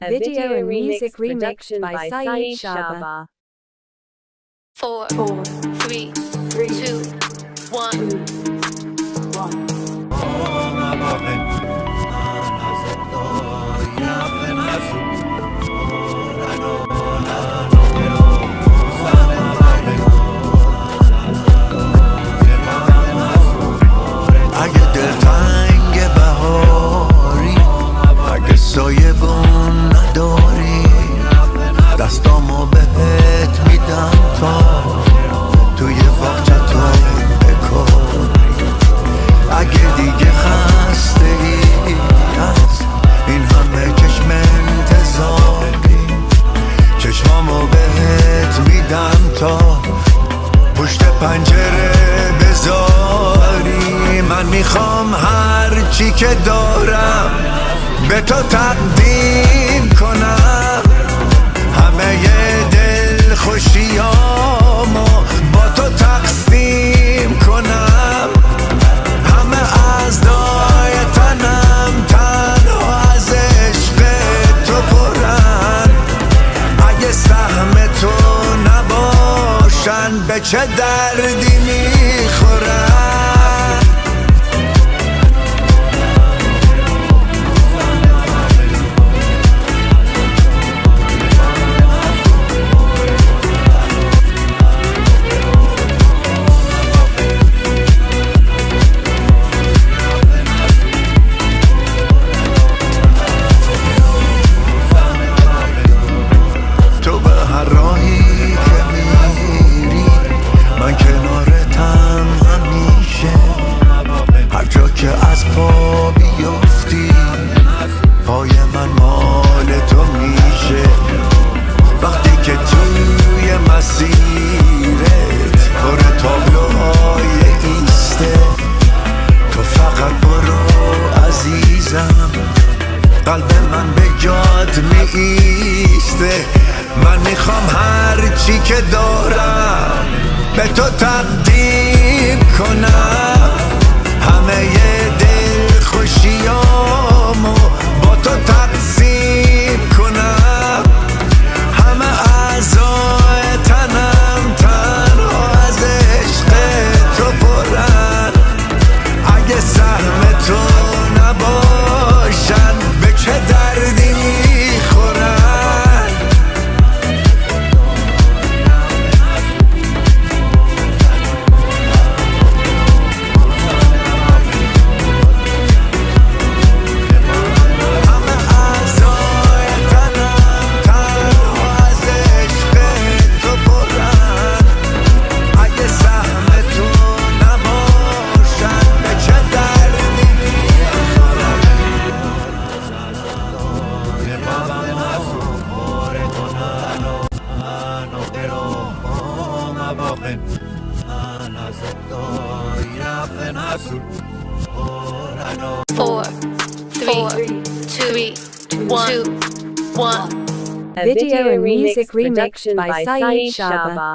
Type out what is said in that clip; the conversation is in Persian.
A video and music remixed by Saeed Shaba. 4, 3, 2, 1. اگه دلتنگ بهاری، اگه سایه بون نداری، دستامو بهت میدم تا توی باغچه‌تو بکاری. اگه دیگه خسته ای از این همه چشم انتظاری، چشمامو بهت میدم تا پشت پنجره بذاری. من میخوام هر چی که دارم به تو تقدیم کنم، همه دل خوشیامو با تو تقسیم کنم، همه اعضای تنم تنها از عشق تو پرن. اگه سهم تو نباشن به چه دردی میخورن؟ از پا بیفتی پای من مال تو میشه. وقتی که توی مسیرت پر تابلوهای ایسته، تو فقط برو عزیزم، قلب من به جات می ایسته. من میخوام هر چی که دارم به تو تقدیم کنم، همه دل خوشیامو با تو تقسیم کنم، همه اعضای تنم تنها از عشق تو پرن. اگه سهم تو نباشن به چه دردی میخورن؟ Four, three, two, one. A video and music remixed by Saeed Shaba.